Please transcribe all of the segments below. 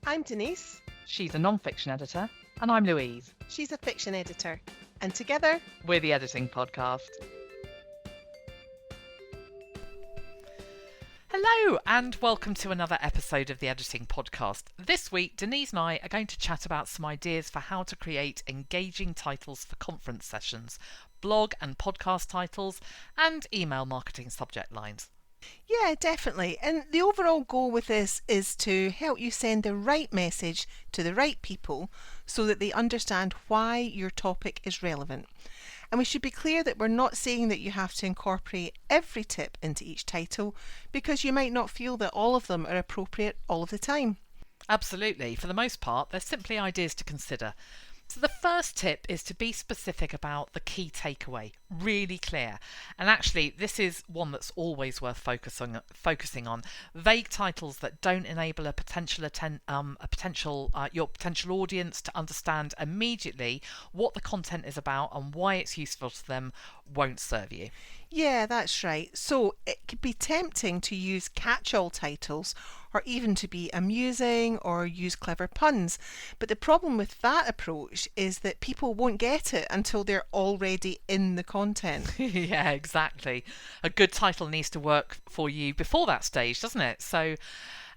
I'm Denise. She's a non-fiction editor, and I'm Louise. She's a fiction editor. And together, we're the Editing Podcast. Hello, and welcome to another episode of the Editing Podcast. This week, Denise and I are going to chat about some ideas for how to create engaging titles for conference sessions, blog and podcast titles, and email marketing subject lines. Yeah, definitely. And the overall goal with this is to help you send the right message to the right people so that they understand why your topic is relevant. And we should be clear that we're not saying that you have to incorporate every tip into each title, because you might not feel that all of them are appropriate all of the time. Absolutely. For the most part, they're simply ideas to consider. So the first tip is to be specific about the key takeaway, really clear. And actually, this is one that's always worth focusing on. Vague titles that don't enable your potential audience to understand immediately what the content is about and why it's useful to them won't serve you. Yeah, that's right. So it could be tempting to use catch-all titles or even to be amusing or use clever puns. But the problem with that approach is that people won't get it until they're already in the content. Yeah, exactly. A good title needs to work for you before that stage, doesn't it? So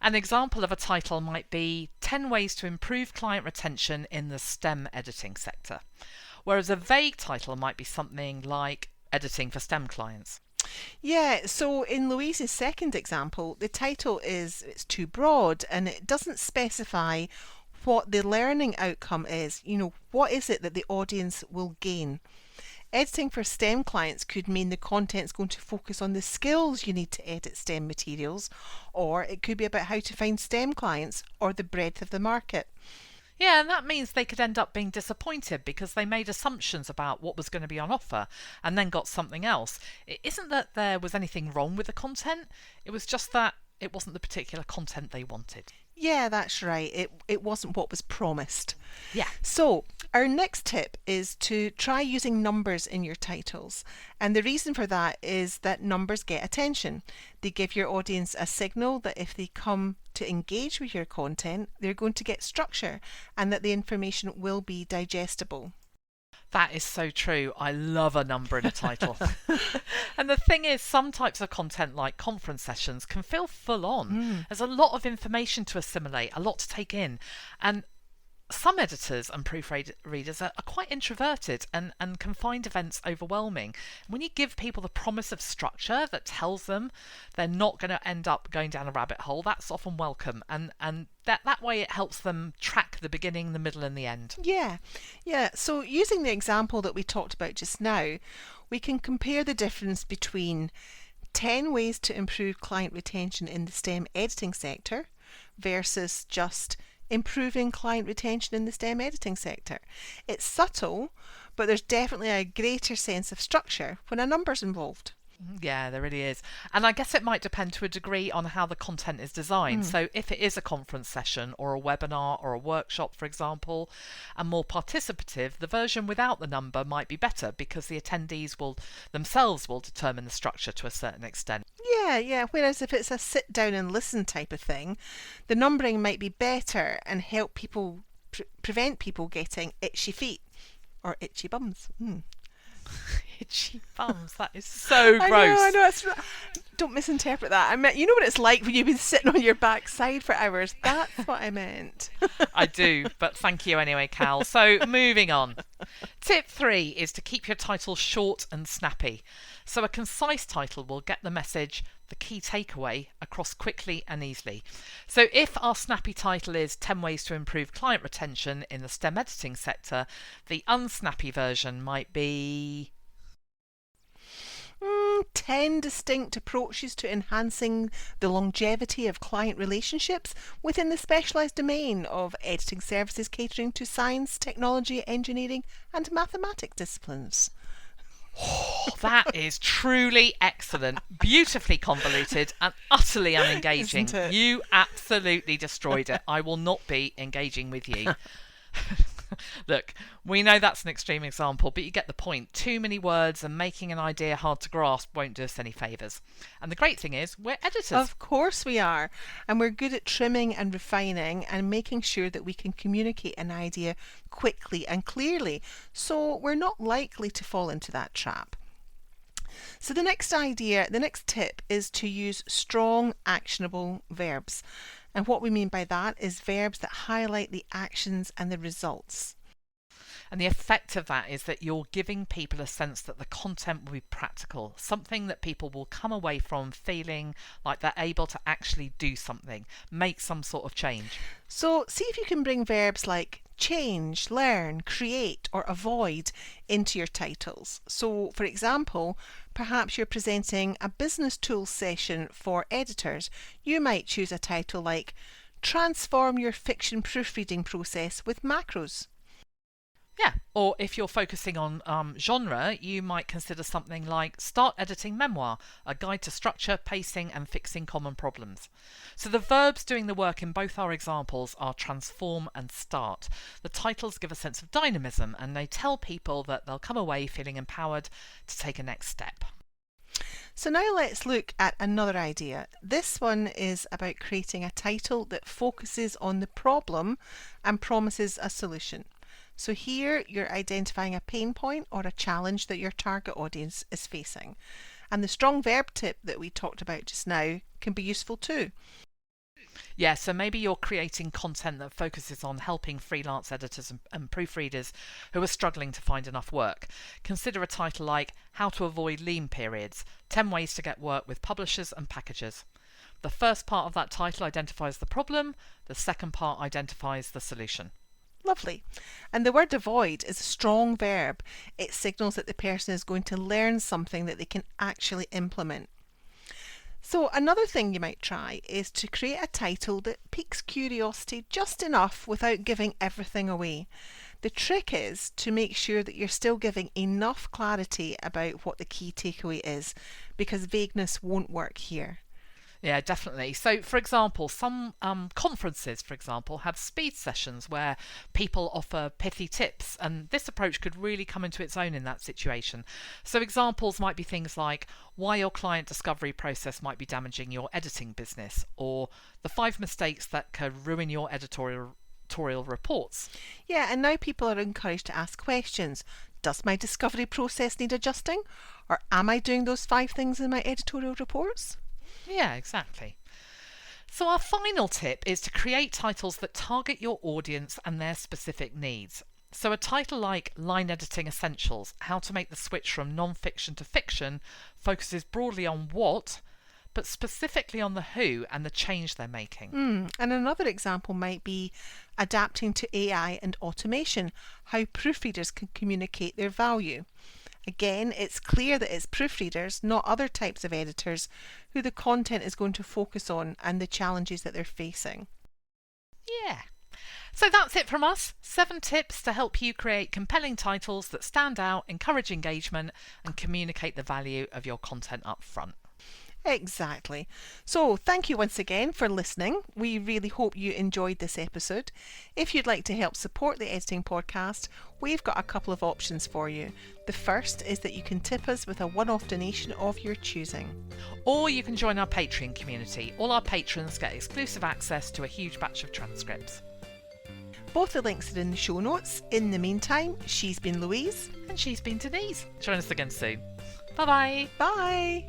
an example of a title might be 10 Ways to Improve Client Retention in the STEM Editing Sector. Whereas a vague title might be something like Editing for STEM Clients. Yeah, so in Louise's second example, the title it's too broad and it doesn't specify what the learning outcome is. What is it that the audience will gain? Editing for STEM clients could mean the content's going to focus on the skills you need to edit STEM materials, or it could be about how to find STEM clients or the breadth of the market. Yeah, and that means they could end up being disappointed because they made assumptions about what was going to be on offer and then got something else. It isn't that there was anything wrong with the content, it was just that it wasn't the particular content they wanted. Yeah, that's right. It wasn't what was promised. Yeah. So our next tip is to try using numbers in your titles. And the reason for that is that numbers get attention. They give your audience a signal that if they come to engage with your content, they're going to get structure and that the information will be digestible. That is so true. I love a number in a title. And the thing is, some types of content like conference sessions can feel full on. There's a lot of information to assimilate, a lot to take in. And some editors and proofreaders are quite introverted and can find events overwhelming. When you give people the promise of structure that tells them they're not going to end up going down a rabbit hole, that's often welcome. And that way it helps them track the beginning, the middle and the end. Yeah. So using the example that we talked about just now, we can compare the difference between 10 ways to improve client retention in the STEM editing sector versus just improving client retention in the STEM editing sector. It's subtle, but there's definitely a greater sense of structure when a number's involved. Yeah, there really is. And I guess it might depend to a degree on how the content is designed. So if it is a conference session or a webinar or a workshop, for example, and more participative, the version without the number might be better because the attendees will determine the structure to a certain extent. Yeah. Whereas if it's a sit down and listen type of thing, the numbering might be better and help people prevent people getting itchy feet or itchy bums. Itchy bums, that is so gross. I know. Don't misinterpret that. I meant, you know what it's like when you've been sitting on your backside for hours. That's what I meant. I do, but thank you anyway, Cal. So moving on. Tip 3 is to keep your title short and snappy. So a concise title will get the message, the key takeaway, across quickly and easily. So if our snappy title is 10 Ways to Improve Client Retention in the STEM Editing Sector, the unsnappy version might be 10 distinct approaches to enhancing the longevity of client relationships within the specialised domain of editing services catering to science, technology, engineering and mathematics disciplines. That is truly excellent, beautifully convoluted and utterly unengaging. Isn't it? You absolutely destroyed it. I will not be engaging with you. Look, we know that's an extreme example, but you get the point. Too many words and making an idea hard to grasp won't do us any favours. And the great thing is, we're editors. Of course we are. And we're good at trimming and refining and making sure that we can communicate an idea quickly and clearly. So we're not likely to fall into that trap. So the next tip is to use strong, actionable verbs. And what we mean by that is verbs that highlight the actions and the results. And the effect of that is that you're giving people a sense that the content will be practical, something that people will come away from feeling like they're able to actually do something, make some sort of change. So see if you can bring verbs like change, learn, create or avoid into your titles. So for example, perhaps you're presenting a business tools session for editors. You might choose a title like transform your fiction proofreading process with macros. Yeah, or if you're focusing on genre, you might consider something like Start Editing Memoir, a guide to structure, pacing and fixing common problems. So the verbs doing the work in both our examples are transform and start. The titles give a sense of dynamism and they tell people that they'll come away feeling empowered to take a next step. So now let's look at another idea. This one is about creating a title that focuses on the problem and promises a solution. So here you're identifying a pain point or a challenge that your target audience is facing. And the strong verb tip that we talked about just now can be useful too. Yeah, so maybe you're creating content that focuses on helping freelance editors and proofreaders who are struggling to find enough work. Consider a title like How to Avoid Lean Periods, 10 Ways to Get Work with Publishers and Packagers. The first part of that title identifies the problem, the second part identifies the solution. Lovely. And the word avoid is a strong verb. It signals that the person is going to learn something that they can actually implement. So another thing you might try is to create a title that piques curiosity just enough without giving everything away. The trick is to make sure that you're still giving enough clarity about what the key takeaway is, because vagueness won't work here. Yeah, definitely. So, for example, some conferences, have speed sessions where people offer pithy tips, and this approach could really come into its own in that situation. So examples might be things like why your client discovery process might be damaging your editing business, or the 5 mistakes that could ruin your editorial reports. Yeah, and now people are encouraged to ask questions. Does my discovery process need adjusting? Or am I doing those 5 things in my editorial reports? Yeah, exactly. So our final tip is to create titles that target your audience and their specific needs. So a title like Line Editing Essentials, How to Make the Switch from Non-Fiction to Fiction, focuses broadly on what, but specifically on the who and the change they're making. And another example might be Adapting to AI and Automation, how proofreaders can communicate their value. Again, it's clear that it's proofreaders, not other types of editors, who the content is going to focus on and the challenges that they're facing. Yeah. So that's it from us. 7 tips to help you create compelling titles that stand out, encourage engagement, and communicate the value of your content up front. Exactly. So thank you once again for listening. We really hope you enjoyed this episode. If you'd like to help support the Editing Podcast, we've got a couple of options for you. The first is that you can tip us with a one-off donation of your choosing. Or you can join our Patreon community. All our patrons get exclusive access to a huge batch of transcripts. Both the links are in the show notes. In the meantime, she's been Louise. And she's been Denise. Join us again soon. Bye-bye. Bye.